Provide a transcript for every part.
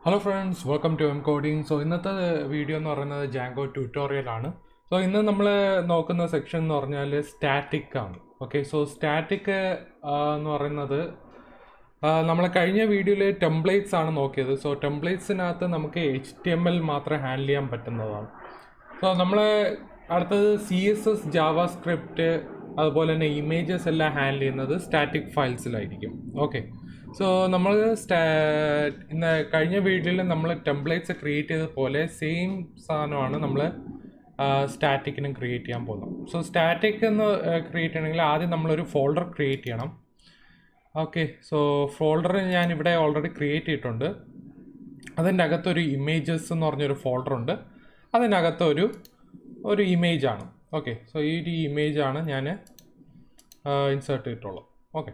Hello friends, welcome to Coding. So ഇന്നത്തെ video എന്ന് പറയുന്നത് Django ട്യൂട്ടോറിയൽ ആണ്. സോ ഇന്ന് നമ്മൾ നോക്കുന്ന സെക്ഷൻ എന്ന് പറഞ്ഞാൽ സ്റ്റാറ്റിക് ആണ്. ഓക്കെ, സോ സ്റ്റാറ്റിക് എന്ന് പറയുന്നത് നമ്മൾ കഴിഞ്ഞ വീഡിയോയിൽ ടെംപ്ലേറ്റ്സ് ആണ് നോക്കിയത്. സോ ടെംപ്ലേറ്റ്സിനകത്ത് നമുക്ക് HTML മാത്രം ഹാൻഡിൽ ചെയ്യാൻ പറ്റുന്നതാണ്. സോ നമ്മൾ അടുത്തത് CSS, ജാവാസ്ക്രിപ്റ്റ് അതുപോലെ തന്നെ ഇമേജസ് എല്ലാം ഹാൻഡിൽ ചെയ്യുന്നത് സ്റ്റാറ്റിക് ഫയൽസിലായിരിക്കും. ഓക്കെ, സോ നമ്മൾ ഇന്ന് കഴിഞ്ഞ വീഡിയോയിൽ നമ്മൾ ടെംപ്ലേറ്റ്സ് ക്രിയേറ്റ് ചെയ്തതുപോലെ സെയിം സാധനമാണ് നമ്മൾ സ്റ്റാറ്റിക്കിനും ക്രിയേറ്റ് ചെയ്യാൻ പോകുന്നത്. സോ സ്റ്റാറ്റിക് എന്ന് ക്രിയേറ്റ് ചെയ്യണമെങ്കിൽ ആദ്യം നമ്മളൊരു ഫോൾഡർ ക്രിയേറ്റ് ചെയ്യണം. ഓക്കെ, സോ ഫോൾഡർ ഞാൻ ഇവിടെ ഓൾറെഡി ക്രിയേറ്റ് ചെയ്തിട്ടുണ്ട്. അതിൻ്റെ അകത്തൊരു ഇമേജസ് എന്ന് പറഞ്ഞൊരു ഫോൾഡർ ഉണ്ട്. അതിനകത്ത് ഒരു ഇമേജാണ്. ഓക്കെ, സോ ഈ ഒരു ഇമേജാണ് ഞാൻ ഇൻസേർട്ട് ചെയ്തിട്ടുള്ളത്. ഓക്കെ,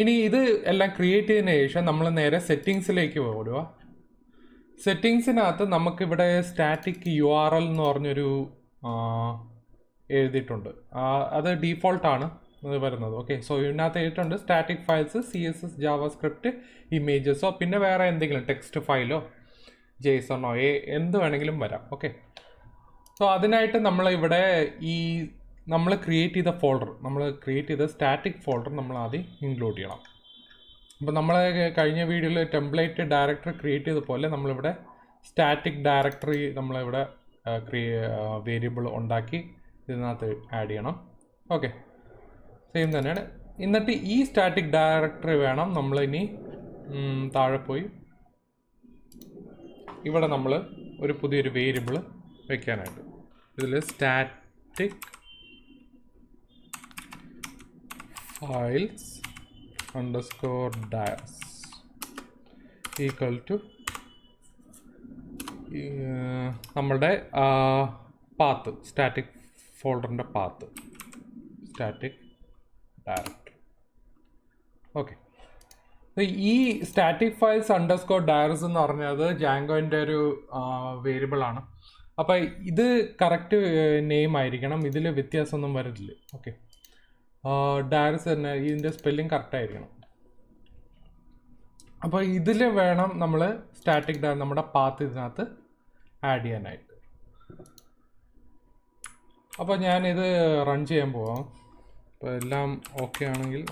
ഇനി ഇത് എല്ലാം ക്രിയേറ്റ് ചെയ്തതിന് ശേഷം നമ്മൾ നേരെ സെറ്റിങ്സിലേക്ക് പോടുക. സെറ്റിങ്സിനകത്ത് നമുക്കിവിടെ സ്റ്റാറ്റിക് URL എന്ന് പറഞ്ഞൊരു എഴുതിയിട്ടുണ്ട്. അത് ഡീഫോൾട്ടാണ് വരുന്നത്. ഓക്കെ, സോ ഇതിനകത്ത് എഴുതിയിട്ടുണ്ട് സ്റ്റാറ്റിക് ഫയൽസ് CSS, ജാവാസ്ക്രിപ്റ്റ്, ഇമേജസോ പിന്നെ വേറെ എന്തെങ്കിലും ടെക്സ്റ്റ് ഫയലോ JSONോ എന്ത് വേണമെങ്കിലും വരാം. ഓക്കെ, സോ അതിനായിട്ട് നമ്മളിവിടെ നമ്മൾ ക്രിയേറ്റ് ചെയ്ത ഫോൾഡർ, നമ്മൾ ക്രിയേറ്റ് ചെയ്ത സ്റ്റാറ്റിക് ഫോൾഡർ നമ്മൾ ആദ്യം ഇൻക്ലൂഡ് ചെയ്യണം. അപ്പോൾ നമ്മൾ കഴിഞ്ഞ വീഡിയോയിൽ ടെംപ്ലേറ്റ് ഡയറക്ടറി ക്രിയേറ്റ് ചെയ്ത പോലെ നമ്മളിവിടെ സ്റ്റാറ്റിക് ഡയറക്ടറി നമ്മളിവിടെ വേരിയബിൾ ഉണ്ടാക്കി ഇതിനകത്ത് ആഡ് ചെയ്യണം. ഓക്കെ, സെയിം തന്നെയാണ്. എന്നിട്ട് ഈ സ്റ്റാറ്റിക് ഡയറക്ടറി വേണം നമ്മളിനി താഴെ പോയി ഇവിടെ നമ്മൾ ഒരു പുതിയൊരു വേരിയബിൾ വെക്കാനായിട്ട്. ഇതിൽ static files underscore dirs equal to നമ്മളുടെ പാത്ത്, സ്റ്റാറ്റിക് ഫോൾഡറിൻ്റെ പാത്ത്, സ്റ്റാറ്റിക് ഡയറക്ടറി. ഓക്കെ, ഈ സ്റ്റാറ്റിക് ഫയൽസ് അണ്ടർസ്കോർ ഡയർസ് എന്ന് പറഞ്ഞത് ജാങ്കോൻ്റെ ഒരു വേരിയബിളാണ്. അപ്പോൾ ഇത് കറക്റ്റ് നെയിം ആയിരിക്കണം, ഇതിൽ വ്യത്യാസമൊന്നും വരില്ല. ഓക്കെ, ഡയർസ് തന്നെ ഇതിൻ്റെ സ്പെല്ലിംഗ് കറക്റ്റായിരിക്കണം. അപ്പോൾ ഇതിൽ വേണം നമ്മൾ സ്റ്റാറ്റിക് ഡയർ നമ്മുടെ പാത്ത് ഇതിനകത്ത് ആഡ് ചെയ്യാനായിട്ട്. അപ്പോൾ ഞാനിത് റൺ ചെയ്യാൻ പോവാം. അപ്പോൾ എല്ലാം ഓക്കെ ആണെങ്കിൽ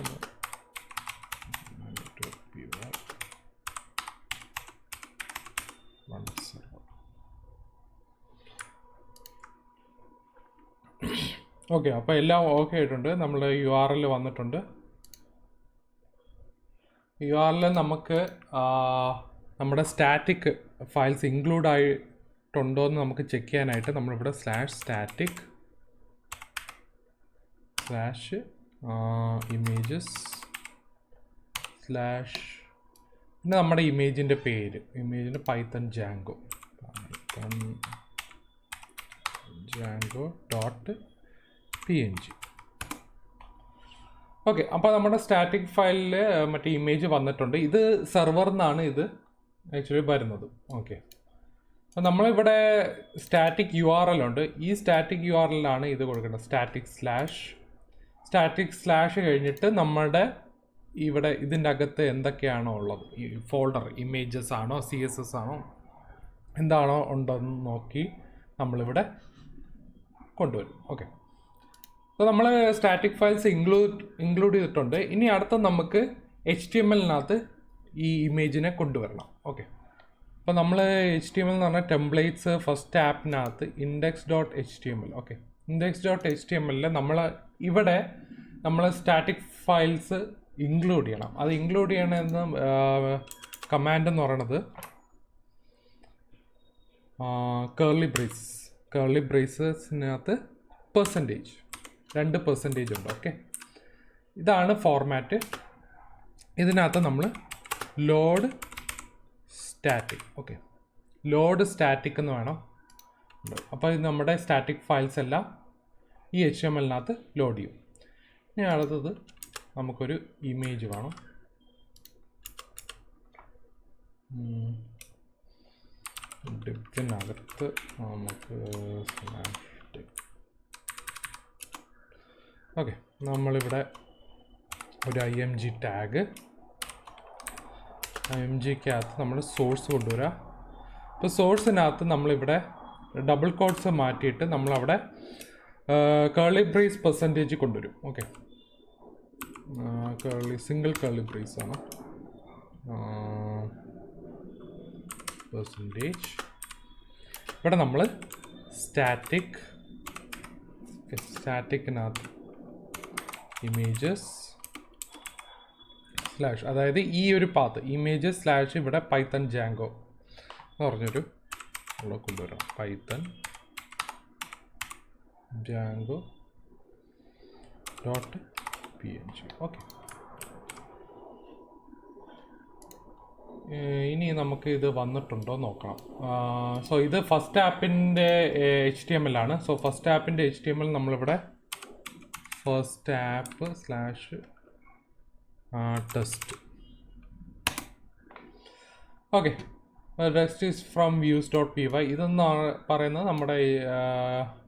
ഓക്കെ, അപ്പോൾ എല്ലാം ഓക്കെ ആയിട്ടുണ്ട്. നമ്മൾ URL വന്നിട്ടുണ്ട്. URL നമുക്ക് നമ്മുടെ സ്റ്റാറ്റിക് ഫയൽസ് ഇൻക്ലൂഡ് ആയിട്ടുണ്ടോ എന്ന് നമുക്ക് ചെക്ക് ചെയ്യാനായിട്ട് നമ്മളിവിടെ /static/ images/ പിന്നെ നമ്മുടെ ഇമേജിൻ്റെ പേര്, ഇമേജിൻ്റെ പൈത്തൺ Django .png. ഓക്കെ, അപ്പോൾ നമ്മുടെ സ്റ്റാറ്റിക് ഫയലിൽ മറ്റേ ഇമേജ് വന്നിട്ടുണ്ട്. ഇത് സെർവറിൽ നിന്നാണ് ഇത് ആക്ച്വലി വരുന്നത്. ഓക്കെ, അപ്പോൾ നമ്മളിവിടെ സ്റ്റാറ്റിക് URL ഉണ്ട്. ഈ സ്റ്റാറ്റിക് URL-ലാണ് ഇത് കൊടുക്കേണ്ടത്. സ്റ്റാറ്റിക് / കഴിഞ്ഞിട്ട് നമ്മുടെ ഇവിടെ ഇതിൻ്റെ അകത്ത് എന്തൊക്കെയാണോ ഉള്ളത്, ഈ ഫോൾഡർ ഇമേജസ് ആണോ CSS ആണോ എന്താണോ ഉണ്ടെന്ന് നോക്കി നമ്മളിവിടെ കൊണ്ടുവരും. ഓക്കെ, അപ്പോൾ നമ്മൾ സ്റ്റാറ്റിക് ഫയൽസ് ഇൻക്ലൂഡ് ചെയ്തിട്ടുണ്ട്. ഇനി അടുത്ത നമുക്ക് HTML-നകത്ത് ഈ ഇമേജിനെ കൊണ്ടുവരണം. ഓക്കെ, അപ്പോൾ നമ്മൾ HTML എന്ന് പറഞ്ഞാൽ templates first ആപ്പിനകത്ത് index.html. Okay, index.html ഇവിടെ നമ്മൾ സ്റ്റാറ്റിക് ഫയൽസ് ഇൻക്ലൂഡ് ചെയ്യണം. അത് ഇൻക്ലൂഡ് ചെയ്യണമെന്ന് കമാൻഡ് എന്ന് പറയണത് കേർലി ബ്രേസസിനകത്ത് %, 2% ഉണ്ട്. ഓക്കെ, ഇതാണ് ഫോർമാറ്റ്. ഇതിനകത്ത് നമ്മൾ load static. Okay, load static എന്ന് വേണം. അപ്പോൾ ഇത് നമ്മുടെ സ്റ്റാറ്റിക് ഫയൽസ് എല്ലാം ഈ HTML-നകത്ത് ലോഡ് ചെയ്യും. ഇനി അടുത്തത് നമുക്കൊരു ഇമേജ് വേണം. ഡിപ്പിനകത്ത് നമുക്ക് ഓക്കെ, നമ്മളിവിടെ ഒരു IMG ടാഗ് എം ജിക്കകത്ത് നമ്മൾ സോഴ്സ് കൊണ്ടുവരാം. ഇപ്പോൾ സോഴ്സിനകത്ത് നമ്മളിവിടെ ഡബിൾ കോട്ട്സ് മാറ്റിയിട്ട് നമ്മളവിടെ കേർലി ബ്രേസ് പെർസെൻറ്റേജ് കൊണ്ടുവരും. ഓക്കെ, സിംഗിൾ കേർലി ബ്രേസ് ആണ് പെർസെൻറ്റേജ്. ഇവിടെ നമ്മൾ സ്റ്റാറ്റിക്കിനകത്ത് ഇമേജസ് സ്ലാഷ്, അതായത് ഈ ഒരു പാത്ത് ഇമേജസ് സ്ലാഷ് ഇവിടെ പൈത്തൺ ജാങ്കോ എന്ന് പറഞ്ഞൊരു ഇവിടെ കൊണ്ടുവരാം. Python Jango .png. ഓക്കെ, ഇനി നമുക്ക് ഇത് വന്നിട്ടുണ്ടോ നോക്കണം. സോ ഇത് ഫസ്റ്റ് ആപ്പിൻ്റെ HTML ആണ്. സോ ഫസ്റ്റ് ആപ്പിൻ്റെ HTML നമ്മളിവിടെ first app slash test. Okay, test is from views.py. ഇതെന്ന് പറയുന്നത് നമ്മുടെ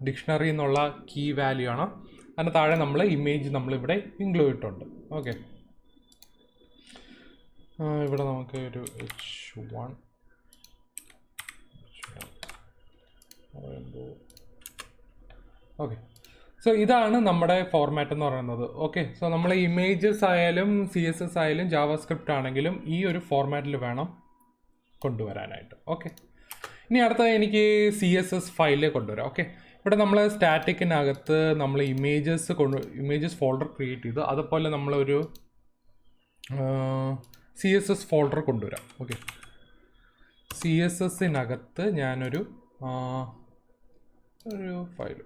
ഡിക്ഷണറി എന്നുള്ള കീ വാല്യൂ ആണ്. അതിന് താഴെ നമ്മൾ ഇമേജ് നമ്മളിവിടെ ഇൻക്ലൂഡ് ഇട്ടുണ്ട്. ഓക്കെ, ഇവിടെ നമുക്ക് ഒരു h1 ഓക്കെ. സോ ഇതാണ് നമ്മുടെ ഫോർമാറ്റ് എന്ന് പറയുന്നത്. ഓക്കെ, സോ നമ്മൾ ഇമേജസ് ആയാലും CSS ആയാലും ജാവാസ്ക്രിപ്റ്റ് ആണെങ്കിലും ഈ ഒരു ഫോർമാറ്റിൽ വേണം കൊണ്ടുവരാനായിട്ട്. ഓക്കെ, ഇനി അടുത്തത് എനിക്ക് CSS ഫയലിൽ കൊണ്ടുവരാം. ഓക്കെ, ഇവിടെ നമ്മൾ സ്റ്റാറ്റിക്കിനകത്ത് നമ്മൾ ഇമേജസ് ഫോൾഡർ ക്രിയേറ്റ് ചെയ്തു. അതുപോലെ നമ്മളൊരു CSS ഫോൾഡർ കൊണ്ടുവരാം. ഓക്കെ, CSSനകത്ത് ഞാനൊരു ഫയൽ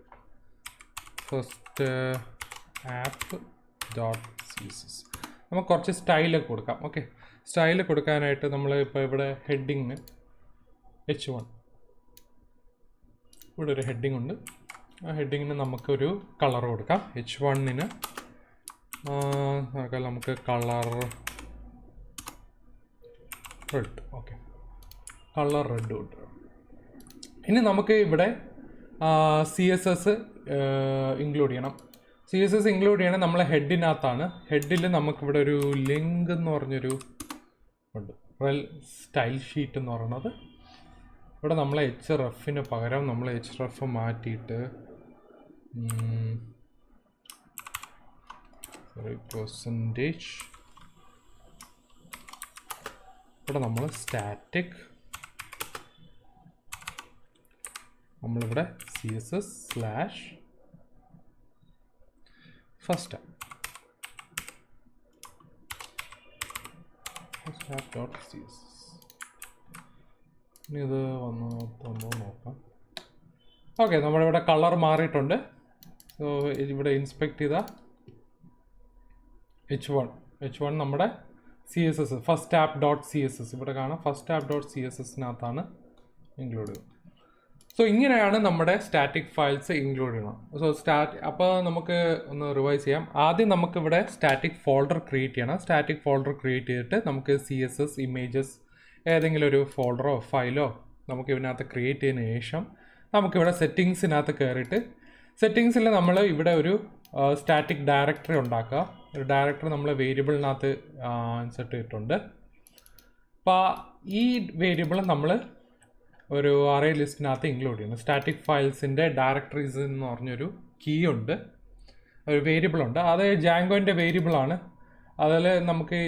ഫസ്റ്റ് ആപ്പ് .css നമുക്ക് കുറച്ച് സ്റ്റൈലൊക്കെ കൊടുക്കാം. ഓക്കെ, സ്റ്റൈൽ കൊടുക്കാനായിട്ട് നമ്മൾ ഇപ്പോൾ ഇവിടെ ഹെഡിങ്ങിന് h1 ഇവിടെ ഒരു ഹെഡിങ് ഉണ്ട്. ആ ഹെഡിങ്ങിന് നമുക്കൊരു കളർ കൊടുക്കാം. h1ന് നമുക്ക് colour red. Okay, colour red കൊടുക്കാം. ഇനി നമുക്ക് ഇവിടെ CSS ഇൻക്ലൂഡ് ചെയ്യണം. CSS ഇൻക്ലൂഡ് ചെയ്യണം നമ്മൾ ഹെഡിനകത്താണ്. ഹെഡിൽ നമുക്കിവിടെ ഒരു ലിങ്ക് എന്ന് പറഞ്ഞൊരു ഉണ്ട്, സ്റ്റൈൽ ഷീറ്റ് എന്ന് പറയുന്നത്. ഇവിടെ നമ്മൾ hrefന് പകരം നമ്മൾ href മാറ്റിയിട്ട് പെർസെൻറ്റേജ് ഇവിടെ നമ്മൾ സ്റ്റാറ്റിക് നമ്മളിവിടെ CSS സ്ലാഷ് ഫസ്റ്റ് app.css. ഇനി ഇത് വന്ന് നോക്കാം. ഓക്കെ, നമ്മളിവിടെ കളർ മാറിയിട്ടുണ്ട്. സോ ഇവിടെ ഇൻസ്പെക്ട് ചെയ്ത h1 നമ്മുടെ CSS ഫസ്റ്റ് app.css ഇവിടെ കാണാം. ഫസ്റ്റ് app.cssനകത്താണ് ഇൻക്ലൂഡ് ചെയ്യുന്നത്. സോ ഇങ്ങനെയാണ് നമ്മുടെ സ്റ്റാറ്റിക് ഫയൽസ് ഇൻക്ലൂഡ് ചെയ്യണം. സോ അപ്പോൾ നമുക്ക് ഒന്ന് റിവൈസ് ചെയ്യാം. ആദ്യം നമുക്കിവിടെ സ്റ്റാറ്റിക് ഫോൾഡർ ക്രിയേറ്റ് ചെയ്യണം. സ്റ്റാറ്റിക് ഫോൾഡർ ക്രിയേറ്റ് ചെയ്തിട്ട് നമുക്ക് CSS ഇമേജസ് ഏതെങ്കിലും ഒരു ഫോൾഡറോ ഫയലോ നമുക്ക് ഇതിനകത്ത് ക്രിയേറ്റ് ചെയ്തതിന് ശേഷം നമുക്കിവിടെ സെറ്റിങ്സിനകത്ത് കയറിയിട്ട് സെറ്റിങ്സിൽ നമ്മൾ ഇവിടെ ഒരു സ്റ്റാറ്റിക് ഡയറക്ടറി ഉണ്ടാക്കുക. ഒരു ഡയറക്ടറി നമ്മൾ വേരിയബിളിനകത്ത് ഇൻസെർട്ട് ചെയ്തിട്ടുണ്ട്. അപ്പോൾ ഈ വേരിയബിൾ നമ്മൾ ഒരു അറേ ലിസ്റ്റിനകത്ത് ഇൻക്ലൂഡ് ചെയ്യണം. സ്റ്റാറ്റിക് ഫയൽസിൻ്റെ ഡയറക്ടറീസ് എന്ന് പറഞ്ഞൊരു കീ ഉണ്ട്, ഒരു വേരിയബിളുണ്ട്. അത് ജാങ്കോൻ്റെ വേരിയബിളാണ്. അതിൽ നമുക്ക്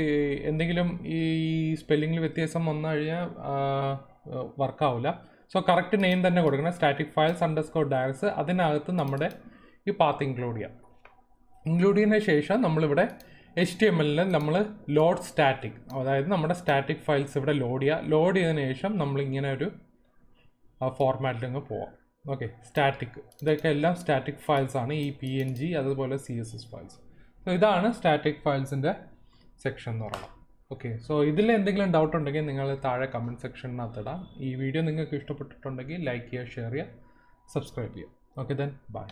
എന്തെങ്കിലും ഈ സ്പെല്ലിങ്ങിൽ വ്യത്യാസം വന്നു കഴിഞ്ഞാൽ വർക്കാവില്ല. സോ കറക്റ്റ് നെയിം തന്നെ കൊടുക്കണം. സ്റ്റാറ്റിക് ഫയൽസ് _ഡയറക്ടറീസ് അതിനകത്ത് നമ്മുടെ ഈ പാത്ത് ഇൻക്ലൂഡ് ചെയ്യാം. ഇൻക്ലൂഡ് ചെയ്യുന്ന ശേഷം നമ്മളിവിടെ HTML നമ്മൾ ലോഡ് സ്റ്റാറ്റിക്, അതായത് നമ്മുടെ സ്റ്റാറ്റിക് ഫയൽസ് ഇവിടെ ലോഡ് ചെയ്യുക. ലോഡ് ചെയ്തതിന് ശേഷം നമ്മളിങ്ങനെ ഒരു ഫോർമാറ്റിലങ്ങ് പോവാം. ഓക്കെ, സ്റ്റാറ്റിക് ഇതൊക്കെ എല്ലാം സ്റ്റാറ്റിക് ഫയൽസ് ആണ്. ഈ PNG അതുപോലെ CSS ഫയൽസ്. സോ ഇതാണ് സ്റ്റാറ്റിക് ഫയൽസിൻ്റെ സെക്ഷൻ എന്ന് പറയുന്നത്. ഓക്കെ, സോ ഇതിൽ എന്തെങ്കിലും ഡൗട്ട് ഉണ്ടെങ്കിൽ നിങ്ങൾ താഴെ കമൻറ്റ് സെക്ഷനകത്ത് ഇടാം. ഈ വീഡിയോ നിങ്ങൾക്ക് ഇഷ്ടപ്പെട്ടിട്ടുണ്ടെങ്കിൽ ലൈക്ക് ചെയ്യുക, ഷെയർ ചെയ്യുക, സബ്സ്ക്രൈബ് ചെയ്യുക. Okay, then bye.